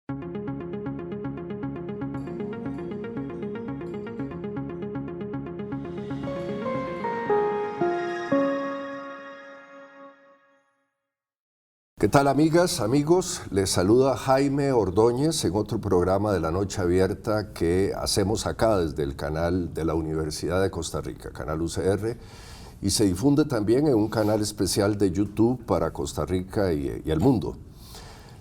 ¿Qué tal, amigas, amigos? Les saluda Jaime Ordóñez en otro programa de La Noche Abierta que hacemos acá desde el canal de la Universidad de Costa Rica, canal UCR, y se difunde también en un canal especial de YouTube para Costa Rica y el mundo.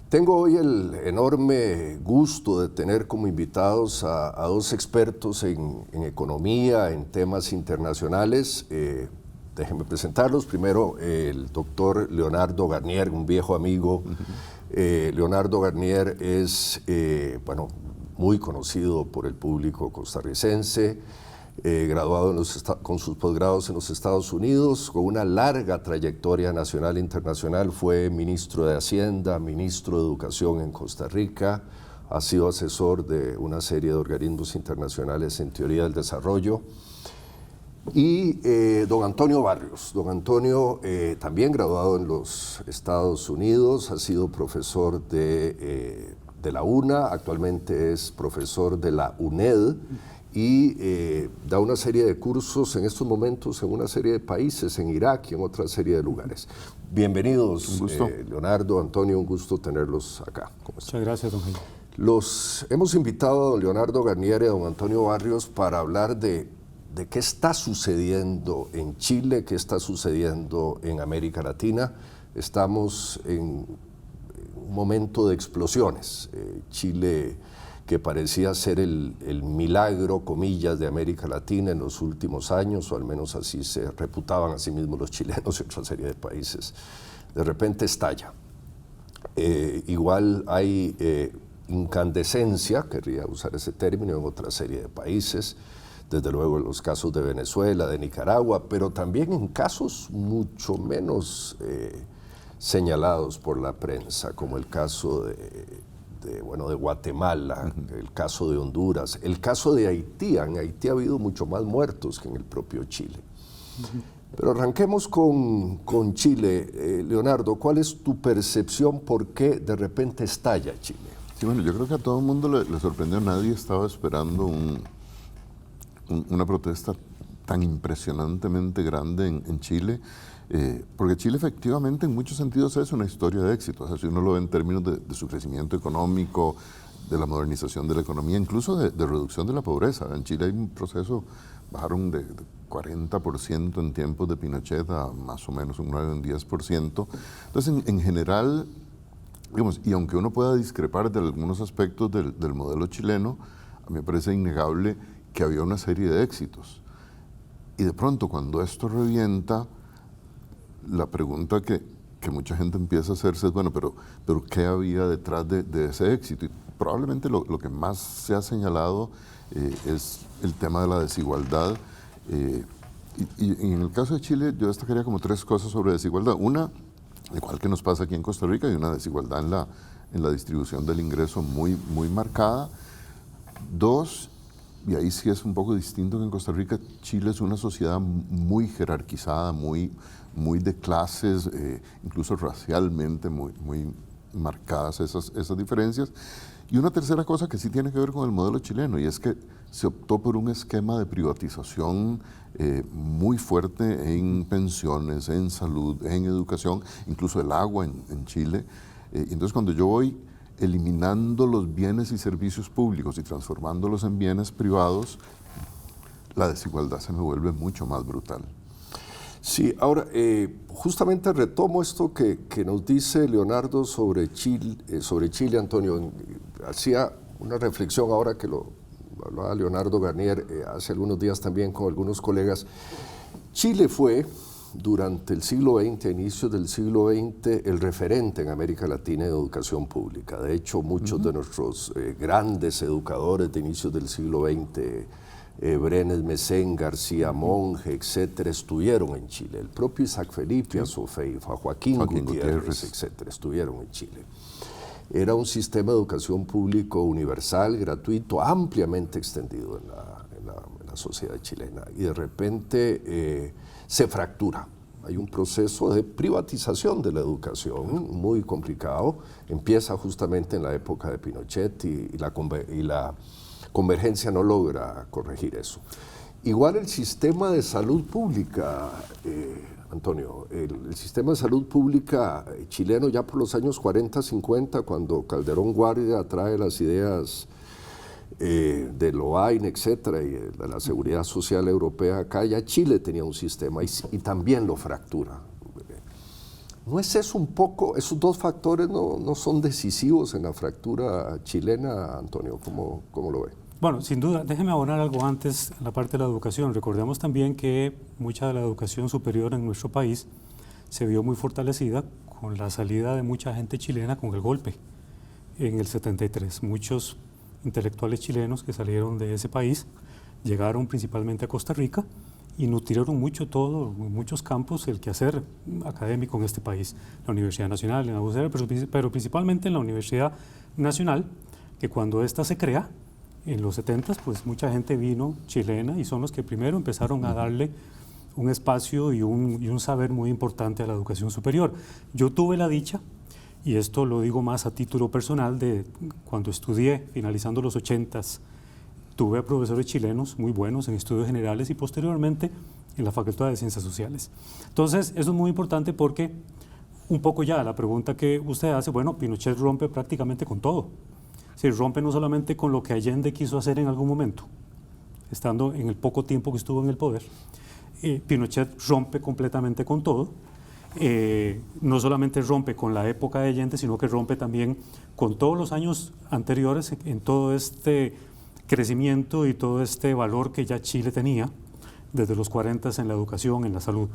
Tengo hoy el enorme gusto de tener como invitados a dos expertos en economía, en temas internacionales. Déjenme presentarlos. Primero, el doctor Leonardo Garnier, un viejo amigo. Leonardo Garnier es muy conocido por el público costarricense, graduado con sus posgrados en los Estados Unidos, con una larga trayectoria nacional e internacional. Fue ministro de Hacienda, ministro de Educación en Costa Rica, ha sido asesor de una serie de organismos internacionales en teoría del desarrollo. Y don Antonio Barrios. Don Antonio, también graduado en los Estados Unidos, ha sido profesor de la UNA, actualmente es profesor de la UNED y da una serie de cursos en estos momentos en una serie de países, en Irak y en otra serie de lugares. Bienvenidos, Leonardo, Antonio, un gusto tenerlos acá. Muchas gracias, don Jaime. Los hemos invitado a don Leonardo Garnier y a don Antonio Barrios para hablar de qué está sucediendo en Chile, qué está sucediendo en América Latina. Estamos en un momento de explosiones. Chile, que parecía ser el milagro, comillas, de América Latina en los últimos años, o al menos así se reputaban a sí mismos los chilenos y otra serie de países, de repente estalla. Igual hay incandescencia, querría usar ese término, en otra serie de países, desde luego en los casos de Venezuela, de Nicaragua, pero también en casos mucho menos señalados por la prensa, como el caso de Guatemala, el caso de Honduras, el caso de Haití. En Haití ha habido mucho más muertos que en el propio Chile. Pero arranquemos con Chile. Leonardo, ¿cuál es tu percepción? ¿Por qué de repente estalla Chile? Sí, bueno, yo creo que a todo el mundo le sorprendió. Nadie estaba esperando una protesta tan impresionantemente grande en Chile, porque Chile efectivamente en muchos sentidos es una historia de éxito. O sea, si uno lo ve en términos de su crecimiento económico, de la modernización de la economía, incluso de reducción de la pobreza. En Chile hay un proceso, bajaron de 40% en tiempos de Pinochet a más o menos un 9 o un 10%. Entonces, en general, digamos, y aunque uno pueda discrepar de algunos aspectos del modelo chileno, a mí me parece innegable que había una serie de éxitos. Y de pronto, cuando esto revienta, la pregunta que mucha gente empieza a hacerse es, bueno, pero ¿qué había detrás de ese éxito? Y probablemente lo que más se ha señalado es el tema de la desigualdad. Y en el caso de Chile, yo destacaría como tres cosas sobre desigualdad. Una, igual que nos pasa aquí en Costa Rica, hay una desigualdad en la distribución del ingreso muy, muy marcada. Dos, y ahí sí es un poco distinto que en Costa Rica, Chile es una sociedad muy jerarquizada, muy de clases, incluso racialmente muy marcadas esas diferencias. Y una tercera cosa que sí tiene que ver con el modelo chileno, y es que se optó por un esquema de privatización muy fuerte en pensiones, en salud, en educación, incluso el agua en Chile. Entonces, cuando yo voy eliminando los bienes y servicios públicos y transformándolos en bienes privados, la desigualdad se me vuelve mucho más brutal. Sí, ahora, justamente retomo esto que nos dice Leonardo sobre Chile, Antonio. Hacía una reflexión ahora que lo hablaba Leonardo Garnier hace algunos días también con algunos colegas. Chile fue, durante el siglo XX, a inicios del siglo XX, el referente en América Latina en educación pública. De hecho, muchos de nuestros grandes educadores de inicios del siglo XX, Brenes Mesén, García Monge, etcétera, estuvieron en Chile. El propio Isaac Felipe Azofeifa, Joaquín Gutiérrez, etcétera, estuvieron en Chile. Era un sistema de educación público universal, gratuito, ampliamente extendido en la sociedad chilena. Y de repente se fractura. Hay un proceso de privatización de la educación muy complicado. Empieza justamente en la época de Pinochet y la convergencia no logra corregir eso. Igual el sistema de salud pública, Antonio, el sistema de salud pública chileno ya por los años 40, 50, cuando Calderón Guardia trae las ideas de Loain, etcétera, y de la seguridad social europea acá, ya Chile tenía un sistema y también lo fractura. ¿No es eso un poco, esos dos factores no son decisivos en la fractura chilena, Antonio? ¿Cómo lo ve? Bueno, sin duda, déjeme abonar algo antes en la parte de la educación. Recordemos también que mucha de la educación superior en nuestro país se vio muy fortalecida con la salida de mucha gente chilena con el golpe en el 73. Muchos intelectuales chilenos que salieron de ese país llegaron principalmente a Costa Rica y nutrieron mucho en muchos campos el quehacer académico en este país. La Universidad Nacional, en la UCR, pero principalmente en la Universidad Nacional, que cuando ésta se crea, en los 70, pues mucha gente vino chilena y son los que primero empezaron a darle un espacio y un saber muy importante a la educación superior. Yo tuve la dicha, y esto lo digo más a título personal, de cuando estudié, finalizando los 80s, tuve a profesores chilenos muy buenos en estudios generales y posteriormente en la Facultad de Ciencias Sociales. Entonces, eso es muy importante porque un poco ya la pregunta que usted hace, bueno, Pinochet rompe prácticamente con todo. Se rompe no solamente con lo que Allende quiso hacer en algún momento, estando en el poco tiempo que estuvo en el poder. Pinochet rompe completamente con todo. No solamente rompe con la época de Allende, sino que rompe también con todos los años anteriores en todo este crecimiento y todo este valor que ya Chile tenía desde los 40 en la educación, en la salud.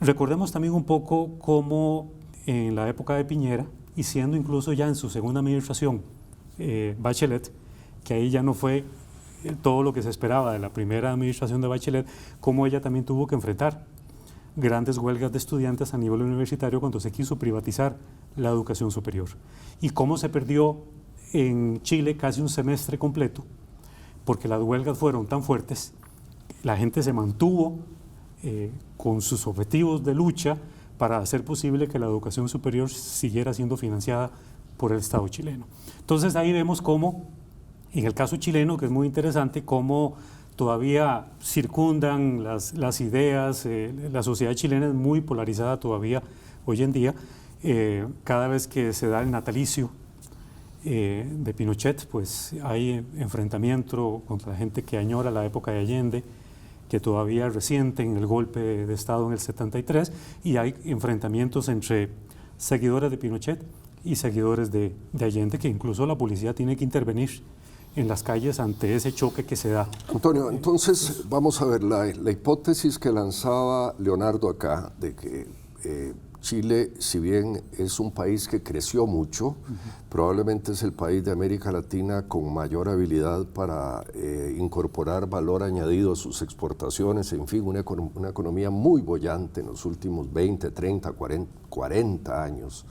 Recordemos también un poco cómo en la época de Piñera, y siendo incluso ya en su segunda administración, Bachelet, que ahí ya no fue todo lo que se esperaba de la primera administración de Bachelet, cómo ella también tuvo que enfrentar grandes huelgas de estudiantes a nivel universitario cuando se quiso privatizar la educación superior. Y cómo se perdió en Chile casi un semestre completo, porque las huelgas fueron tan fuertes, la gente se mantuvo con sus objetivos de lucha para hacer posible que la educación superior siguiera siendo financiada por el Estado chileno. Entonces ahí vemos cómo, en el caso chileno, que es muy interesante, cómo todavía circundan las ideas, la sociedad chilena es muy polarizada todavía hoy en día. Cada vez que se da el natalicio de Pinochet, pues hay enfrentamiento contra la gente que añora la época de Allende, que todavía resienten el golpe de Estado en el 73, y hay enfrentamientos entre seguidores de Pinochet y seguidores de Allende, que incluso la policía tiene que intervenir en las calles ante ese choque que se da. Antonio, entonces vamos a ver la hipótesis que lanzaba Leonardo acá, de que Chile, si bien es un país que creció mucho, probablemente es el país de América Latina con mayor habilidad para incorporar valor añadido a sus exportaciones, en fin, una economía muy boyante en los últimos 20, 30, 40 años.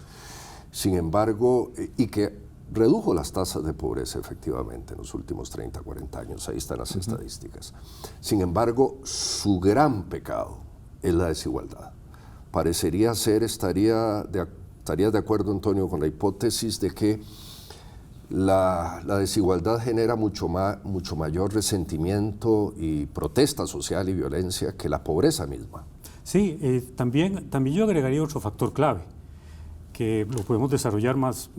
Sin embargo, y que redujo las tasas de pobreza efectivamente en los últimos 30, 40 años, ahí están las estadísticas. Sin embargo, su gran pecado es la desigualdad. Parecería ser, estarías de acuerdo, Antonio, con la hipótesis de que la desigualdad genera mucho mayor resentimiento y protesta social y violencia que la pobreza misma. Sí, también yo agregaría otro factor clave, que lo podemos desarrollar más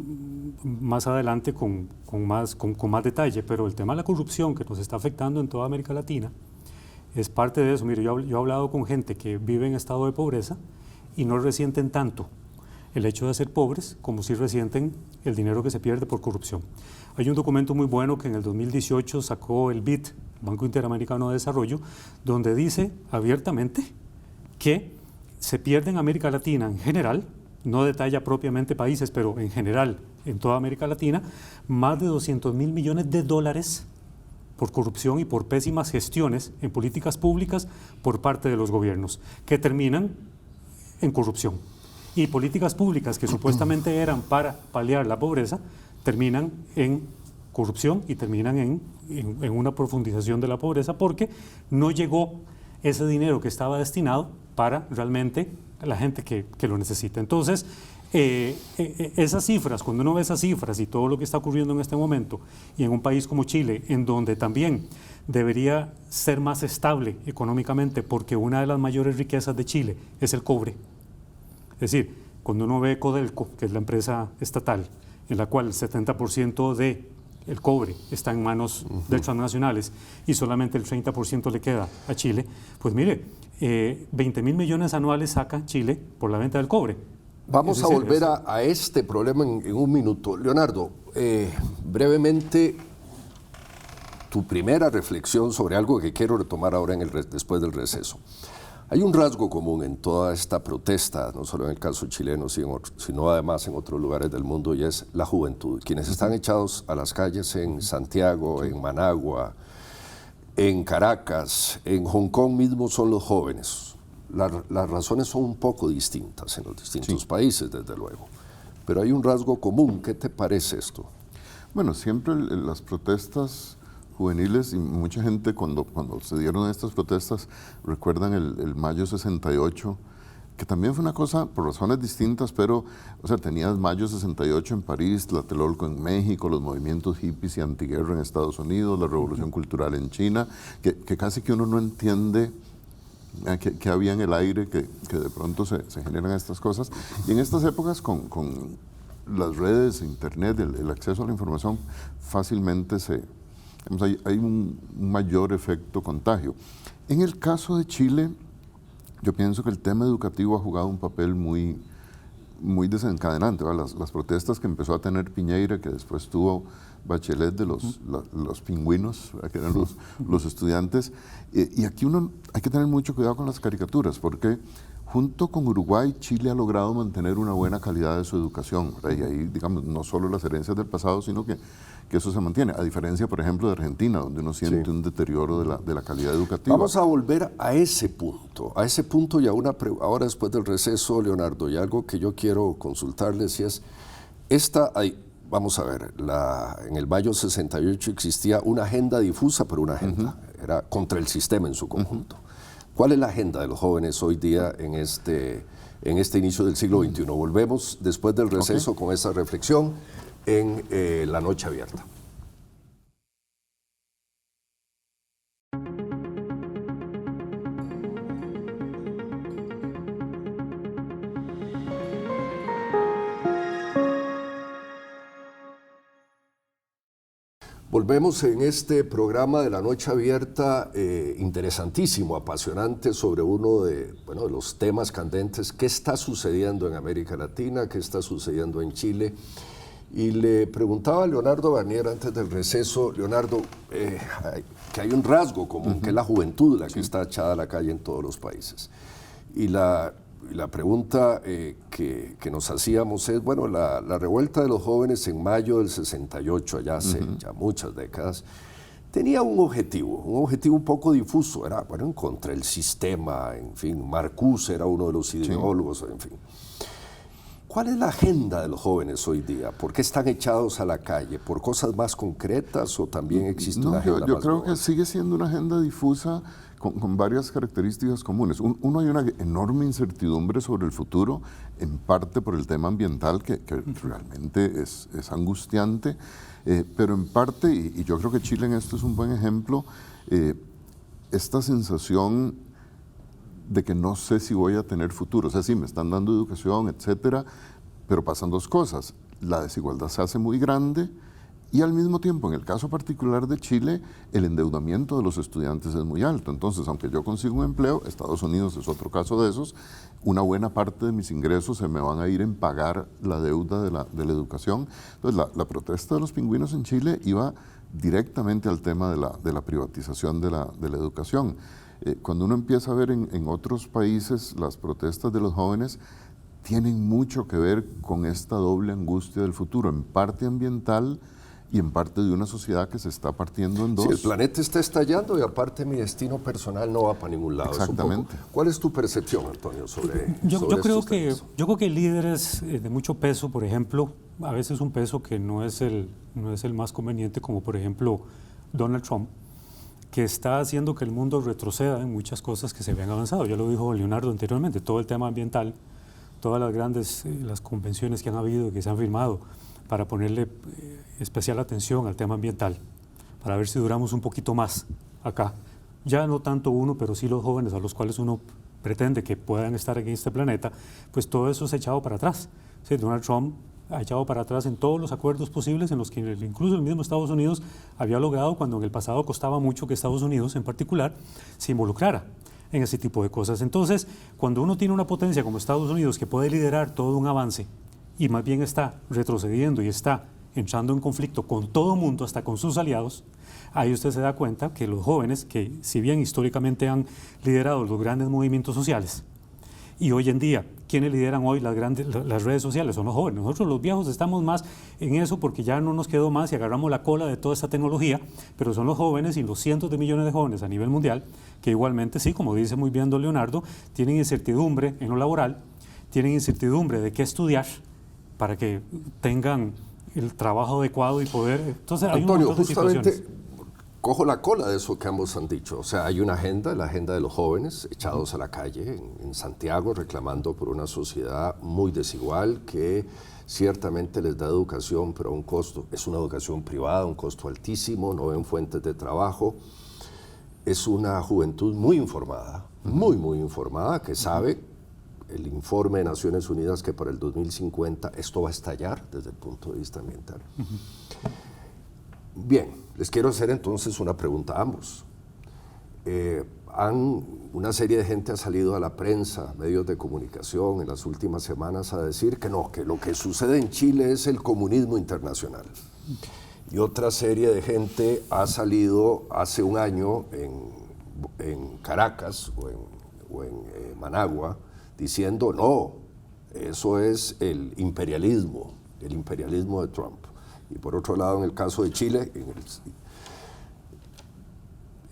adelante con más detalle, pero el tema de la corrupción que nos está afectando en toda América Latina es parte de eso. Mire, yo he hablado con gente que vive en estado de pobreza y no resienten tanto el hecho de ser pobres como si resienten el dinero que se pierde por corrupción. Hay un documento muy bueno que en el 2018 sacó el BID, Banco Interamericano de Desarrollo, donde dice abiertamente que se pierde en América Latina en general, no detalla propiamente países, pero en general en toda América Latina, más de 200.000 millones de dólares por corrupción y por pésimas gestiones en políticas públicas por parte de los gobiernos, que terminan en corrupción. Y políticas públicas que supuestamente eran para paliar la pobreza, terminan en corrupción y terminan en una profundización de la pobreza, porque no llegó ese dinero que estaba destinado para realmente la gente que lo necesita. Entonces, esas cifras, cuando uno ve esas cifras y todo lo que está ocurriendo en este momento, y en un país como Chile, en donde también debería ser más estable económicamente, porque una de las mayores riquezas de Chile es el cobre. Es decir, cuando uno ve Codelco, que es la empresa estatal, en la cual el 70% del cobre está en manos de transnacionales y solamente el 30% le queda a Chile, pues mire, 20.000 millones anuales saca Chile por la venta del cobre. Vamos a volver a este problema en un minuto. Leonardo, brevemente, tu primera reflexión sobre algo que quiero retomar ahora después del receso. Hay un rasgo común en toda esta protesta, no solo en el caso chileno, sino además en otros lugares del mundo, y es la juventud. Quienes están echados a las calles en Santiago, en Managua, en Caracas, en Hong Kong mismo son los jóvenes. Las razones son un poco distintas en los distintos países, desde luego. Pero hay un rasgo común. ¿Qué te parece esto? Bueno, siempre las protestas juveniles, y mucha gente cuando se dieron estas protestas recuerdan el mayo 68, que también fue una cosa por razones distintas, pero, o sea, tenías mayo 68 en París, Tlatelolco en México, los movimientos hippies y antiguerra en Estados Unidos, la revolución cultural en China, que casi que uno no entiende que había en el aire, que de pronto se generan estas cosas. Y en estas épocas, con las redes, internet, el acceso a la información, fácilmente hay un mayor efecto contagio. En el caso de Chile, yo pienso que el tema educativo ha jugado un papel muy desencadenante. Las protestas que empezó a tener Piñera, que después tuvo Bachelet de los pingüinos, que eran los estudiantes. Y aquí hay que tener mucho cuidado con las caricaturas, porque junto con Uruguay, Chile ha logrado mantener una buena calidad de su educación. Y ahí, digamos, no solo las herencias del pasado, sino que eso se mantiene. A diferencia, por ejemplo, de Argentina, donde uno siente un deterioro de la calidad educativa. Vamos a volver a ese punto y ahora después del receso, Leonardo, y algo que yo quiero consultarles, y es, vamos a ver, en el mayo 68 existía una agenda difusa, pero una agenda, era contra el sistema en su conjunto. ¿Cuál es la agenda de los jóvenes hoy día en este inicio del siglo XXI? Volvemos después del receso con esa reflexión en La Noche Abierta. Volvemos en este programa de La Noche Abierta, interesantísimo, apasionante, sobre uno de los temas candentes. ¿Qué está sucediendo en América Latina? ¿Qué está sucediendo en Chile? Y le preguntaba a Leonardo Barnier antes del receso, Leonardo, que hay un rasgo común, que es la juventud la que está echada a la calle en todos los países. Y la pregunta que nos hacíamos es, bueno, la revuelta de los jóvenes en mayo del 68, allá hace ya muchas décadas, tenía un objetivo un poco difuso, era, bueno, contra el sistema, en fin, Marcuse era uno de los ideólogos, en fin. ¿Cuál es la agenda de los jóvenes hoy día? ¿Por qué están echados a la calle? ¿Por cosas más concretas o también existe una agenda más yo creo global? que sigue siendo una agenda difusa con varias características comunes. Uno, hay una enorme incertidumbre sobre el futuro, en parte por el tema ambiental, que realmente es angustiante, pero en parte, y yo creo que Chile en esto es un buen ejemplo, esta sensación de que no sé si voy a tener futuro. O sea, sí, me están dando educación, etcétera, pero pasan dos cosas. La desigualdad se hace muy grande y al mismo tiempo, en el caso particular de Chile, el endeudamiento de los estudiantes es muy alto. Entonces, aunque yo consigo un empleo, Estados Unidos es otro caso de esos, una buena parte de mis ingresos se me van a ir en pagar la deuda de la educación. Entonces, la protesta de los pingüinos en Chile iba directamente al tema de la privatización de la educación. Cuando uno empieza a ver en otros países las protestas de los jóvenes, tienen mucho que ver con esta doble angustia del futuro, en parte ambiental y en parte de una sociedad que se está partiendo en dos. Sí, el planeta está estallando y aparte mi destino personal no va para ningún lado. Exactamente. ¿Cuál es tu percepción, Antonio, sobre yo creo temas? Yo creo que líderes de mucho peso, por ejemplo, a veces un peso que no es el más conveniente, como por ejemplo Donald Trump, que está haciendo que el mundo retroceda en muchas cosas que se habían avanzado. Ya lo dijo Leonardo anteriormente, todo el tema ambiental, todas las grandes las convenciones que han habido, que se han firmado para ponerle especial atención al tema ambiental, para ver si duramos un poquito más acá. Ya no tanto uno, pero sí los jóvenes a los cuales uno pretende que puedan estar en este planeta, pues todo eso se ha echado para atrás. Sí, Donald Trump ha echado para atrás en todos los acuerdos posibles en los que incluso el mismo Estados Unidos había logrado, cuando en el pasado costaba mucho que Estados Unidos en particular se involucrara en ese tipo de cosas. Entonces, cuando uno tiene una potencia como Estados Unidos que puede liderar todo un avance y más bien está retrocediendo y está entrando en conflicto con todo el mundo, hasta con sus aliados, ahí usted se da cuenta que los jóvenes, que si bien históricamente han liderado los grandes movimientos sociales, y hoy en día, ¿quiénes lideran hoy las redes sociales? Son los jóvenes. Nosotros los viejos estamos más en eso porque ya no nos quedó más y agarramos la cola de toda esta tecnología, pero son los jóvenes y los cientos de millones de jóvenes a nivel mundial que igualmente, sí, como dice muy bien don Leonardo, tienen incertidumbre en lo laboral, tienen incertidumbre de qué estudiar para que tengan el trabajo adecuado y poder... Entonces, hay Antonio, un montón de justamente situaciones. cojo la cola de eso que ambos han dicho. O sea, hay una agenda, la agenda de los jóvenes echados a la calle en Santiago, reclamando por una sociedad muy desigual que ciertamente les da educación, pero a un costo. Es una educación privada, un costo altísimo, no ven fuentes de trabajo. Es una juventud muy informada, muy informada, que sabe, el informe de Naciones Unidas, que para el 2050 esto va a estallar desde el punto de vista ambiental. Bien, les quiero hacer entonces una pregunta a ambos. Una serie de gente ha salido a la prensa, medios de comunicación en las últimas semanas a decir que no, que lo que sucede en Chile es el comunismo internacional. Y otra serie de gente ha salido hace un año en Caracas o en Managua diciendo no, eso es el imperialismo de Trump. Y por otro lado, en el caso de Chile,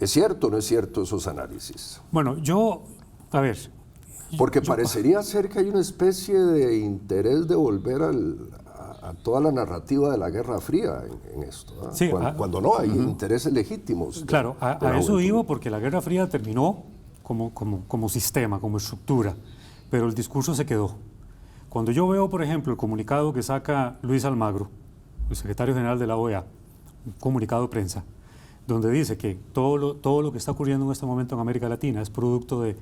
¿es cierto o no es cierto esos análisis? Bueno, a ver... Porque parecería ser que hay una especie de interés de volver a toda la narrativa de la Guerra Fría en esto, ¿no? Sí, cuando no, hay intereses legítimos. Claro, a eso iba porque la Guerra Fría terminó como sistema, como estructura, pero el discurso se quedó. Cuando yo veo, por ejemplo, el comunicado que saca Luis Almagro, el secretario general de la OEA, un comunicado de prensa, donde dice que todo lo que está ocurriendo en este momento en América Latina es producto de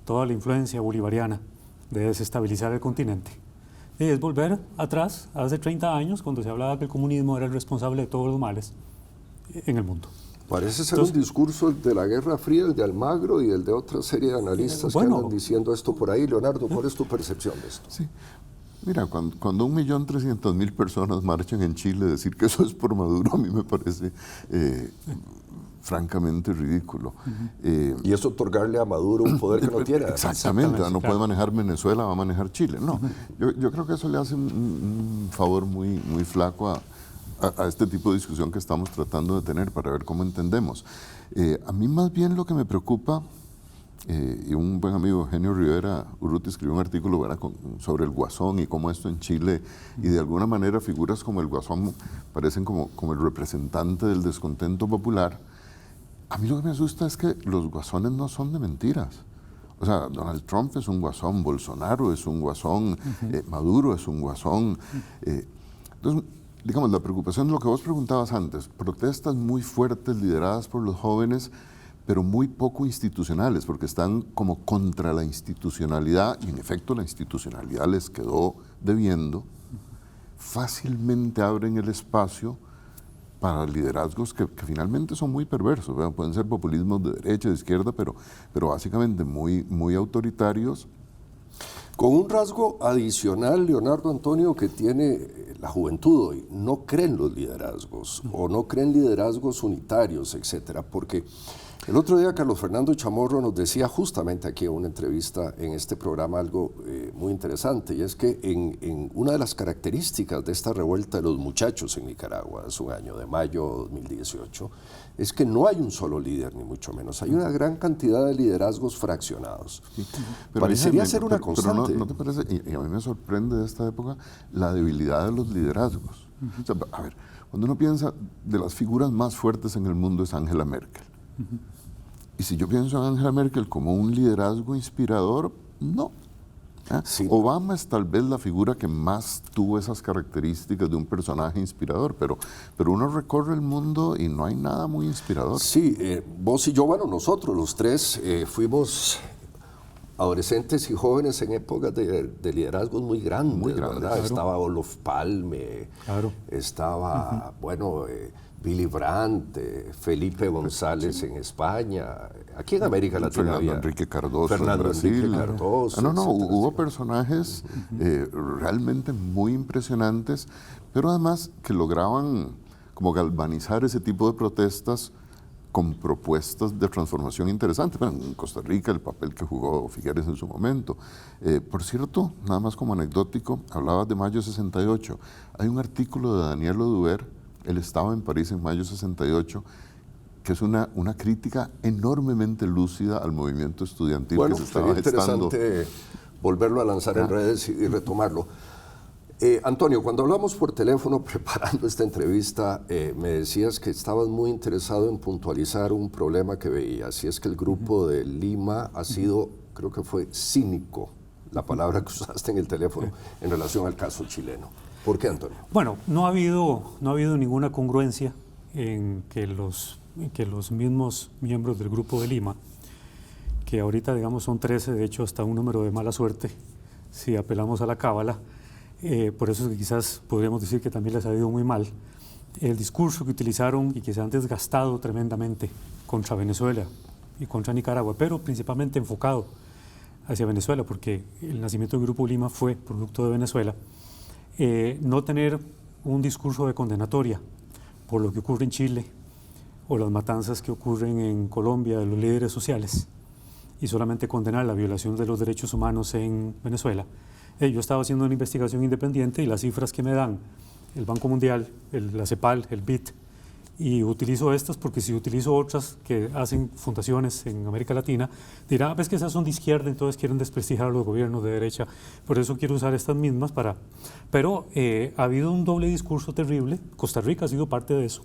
toda la influencia bolivariana de desestabilizar el continente. Y es volver atrás, hace 30 años, cuando se hablaba que el comunismo era el responsable de todos los males en el mundo. Parece ser un discurso de la Guerra Fría, el de Almagro y el de otra serie de analistas que andan diciendo esto por ahí. Leonardo, ¿cuál es tu percepción de esto? Sí. Mira, cuando 1.300.000 personas marchan en Chile, decir que eso es por Maduro a mí me parece francamente ridículo. Y es otorgarle a Maduro un poder que no tiene. Exactamente, no puede manejar Venezuela, va a manejar Chile. No, yo creo que eso le hace un favor muy flaco a este tipo de discusión que estamos tratando de tener para ver cómo entendemos. A mí más bien lo que me preocupa, y un buen amigo, Eugenio Rivera Urruti, escribió un artículo sobre el Guasón y cómo esto en Chile, y de alguna manera figuras como el Guasón parecen como el representante del descontento popular. A mí lo que me asusta es que los guasones no son de mentiras. O sea, Donald Trump es un guasón, Bolsonaro es un guasón, Maduro es un guasón. Entonces, digamos, la preocupación de lo que vos preguntabas antes, protestas muy fuertes lideradas por los jóvenes, pero muy poco institucionales, porque están como contra la institucionalidad, y en efecto la institucionalidad les quedó debiendo, fácilmente abren el espacio para liderazgos que finalmente son muy perversos, ¿verdad? Pueden ser populismos de derecha, de izquierda, pero básicamente muy autoritarios. Con un rasgo adicional, Leonardo, Antonio, que tiene la juventud hoy, no creen los liderazgos, o no creen liderazgos unitarios, etcétera, porque el otro día Carlos Fernando Chamorro nos decía justamente aquí en una entrevista en este programa algo muy interesante, y es que en una de las características de esta revuelta de los muchachos en Nicaragua hace un año, de mayo de 2018, es que no hay un solo líder, ni mucho menos. Hay una gran cantidad de liderazgos fraccionados. Sí. Parecería ser una constante. Pero ¿no te parece? Y a mí me sorprende de esta época la debilidad de los liderazgos. O sea, a ver, cuando uno piensa de las figuras más fuertes en el mundo es Angela Merkel. Y si yo pienso en Angela Merkel como un liderazgo inspirador, no. Sí. Obama es tal vez la figura que más tuvo esas características de un personaje inspirador, pero uno recorre el mundo y no hay nada muy inspirador. Sí, vos y yo, bueno, nosotros los tres fuimos adolescentes y jóvenes en épocas de liderazgos muy grandes, ¿verdad? claro. Estaba Olof Palme, estaba, bueno, Willy Brandt, Felipe González en España, aquí en América Latina Fernando había Enrique Cardoso Fernando en Brasil. Enrique Cardoso, No, etcétera, hubo etcétera. personajes realmente muy impresionantes, pero además que lograban como galvanizar ese tipo de protestas con propuestas de transformación interesantes. Bueno, en Costa Rica el papel que jugó Figueres en su momento. Por cierto, nada más como anecdótico, hablabas de mayo 68. Hay un artículo de Daniel Oduber, él estaba en París en mayo 68, que es una crítica enormemente lúcida al movimiento estudiantil Bueno, que se estaba sería gestando. interesante volverlo a lanzar en redes y retomarlo. Antonio, cuando hablamos por teléfono preparando esta entrevista, me decías que estabas muy interesado en puntualizar un problema que veías, y es que el grupo de Lima ha sido, creo que fue cínico, la palabra que usaste en el teléfono, en relación al caso chileno. ¿Por qué, Antonio? Bueno, no ha habido ninguna congruencia en que los mismos miembros del Grupo de Lima, que ahorita digamos son 13, de hecho hasta un número de mala suerte, si apelamos a la cábala, por eso es que quizás podríamos decir que también les ha ido muy mal, el discurso que utilizaron y que se han desgastado tremendamente contra Venezuela y contra Nicaragua, pero principalmente enfocado hacia Venezuela, porque el nacimiento del Grupo Lima fue producto de Venezuela. No tener un discurso de condenatoria por lo que ocurre en Chile o las matanzas que ocurren en Colombia de los líderes sociales y solamente condenar la violación de los derechos humanos en Venezuela. Yo estaba haciendo una investigación independiente y las cifras que me dan el Banco Mundial, la CEPAL, el BID, y utilizo estas porque si utilizo otras que hacen fundaciones en América Latina, dirán, ves que esas son de izquierda, entonces quieren desprestigiar a los gobiernos de derecha, por eso quiero usar estas mismas para... Pero ha habido un doble discurso terrible, Costa Rica ha sido parte de eso,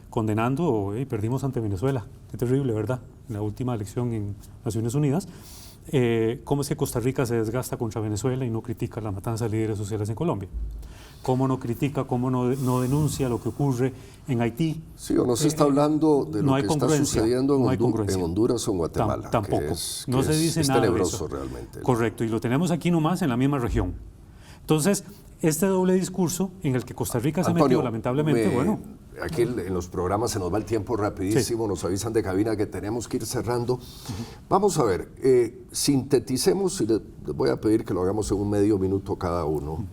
condenando, perdimos ante Venezuela, qué terrible, ¿verdad? En la última elección en Naciones Unidas, cómo es que Costa Rica se desgasta contra Venezuela y no critica la matanza de líderes sociales en Colombia. Cómo no critica, cómo no denuncia lo que ocurre en Haití. Sí, o no se está hablando de lo que está sucediendo en Honduras o en Guatemala. Tampoco, no se dice es nada tenebroso de eso. Realmente. Correcto, y lo tenemos aquí nomás en la misma región. Entonces, este doble discurso en el que Costa Rica se metió, lamentablemente, aquí en los programas se nos va el tiempo rapidísimo, nos avisan de cabina que tenemos que ir cerrando. Vamos a ver, sinteticemos y les voy a pedir que lo hagamos en un medio minuto cada uno.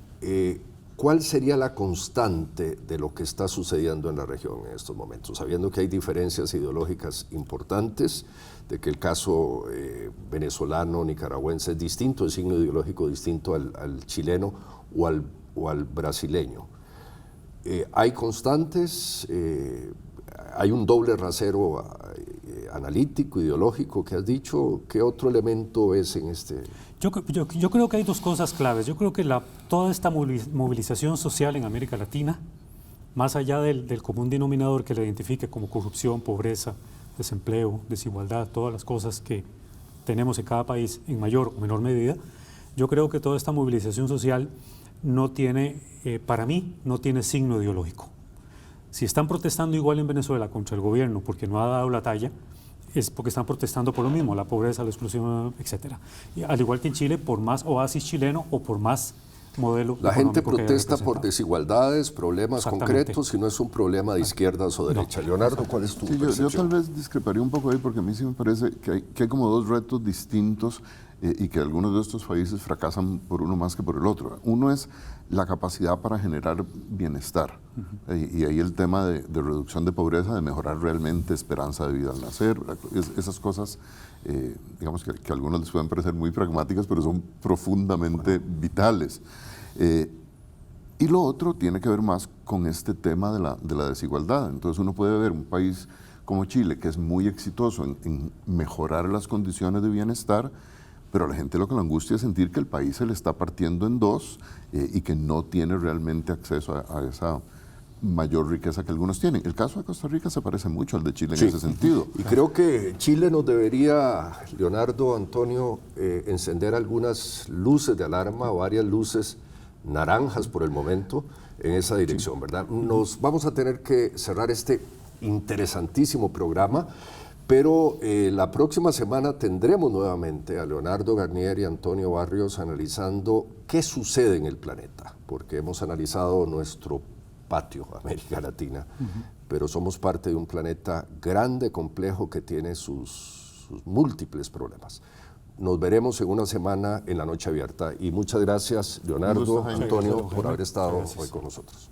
¿Cuál sería la constante de lo que está sucediendo en la región en estos momentos? Sabiendo que hay diferencias ideológicas importantes, de que el caso venezolano, nicaragüense es distinto, el signo ideológico distinto al chileno o al brasileño. Hay constantes, hay un doble rasero analítico, ideológico que has dicho. ¿Qué otro elemento es en este? Yo creo que hay dos cosas claves. Yo creo que toda esta movilización social en América Latina, más allá del común denominador que la identifique como corrupción, pobreza, desempleo, desigualdad, todas las cosas que tenemos en cada país en mayor o menor medida, yo creo que toda esta movilización social no tiene, para mí, no tiene signo ideológico. Si están protestando igual en Venezuela contra el gobierno porque no ha dado la talla, es porque están protestando por lo mismo, la pobreza, la exclusión, etc. Y al igual que en Chile, por más oasis chileno o por más modelo. La gente protesta por desigualdades, problemas concretos, y no es un problema de izquierdas o derecha. Leonardo, ¿cuál es tu percepción? Yo tal vez discreparía un poco ahí, porque a mí sí me parece que hay como dos retos distintos y que algunos de estos países fracasan por uno más que por el otro. Uno es la capacidad para generar bienestar, y ahí el tema de reducción de pobreza, de mejorar realmente esperanza de vida al nacer, esas cosas, digamos que a algunos les pueden parecer muy pragmáticas, pero son profundamente vitales. Y lo otro tiene que ver más con este tema de la desigualdad. Entonces uno puede ver un país como Chile, que es muy exitoso en mejorar las condiciones de bienestar, pero a la gente lo que le angustia es sentir que el país se le está partiendo en dos y que no tiene realmente acceso a mayor riqueza que algunos tienen. El caso de Costa Rica se parece mucho al de Chile en ese sentido. Y creo que Chile nos debería, Leonardo, Antonio, encender algunas luces de alarma, varias luces naranjas por el momento, en esa dirección, ¿verdad? Nos vamos a tener que cerrar este interesantísimo programa, pero la próxima semana tendremos nuevamente a Leonardo Garnier y Antonio Barrios analizando qué sucede en el planeta, porque hemos analizado nuestro patio, América Latina, pero somos parte de un planeta grande, complejo, que tiene sus múltiples problemas. Nos veremos en una semana en La Noche Abierta y muchas gracias, Leonardo, Antonio, por haber estado hoy con nosotros.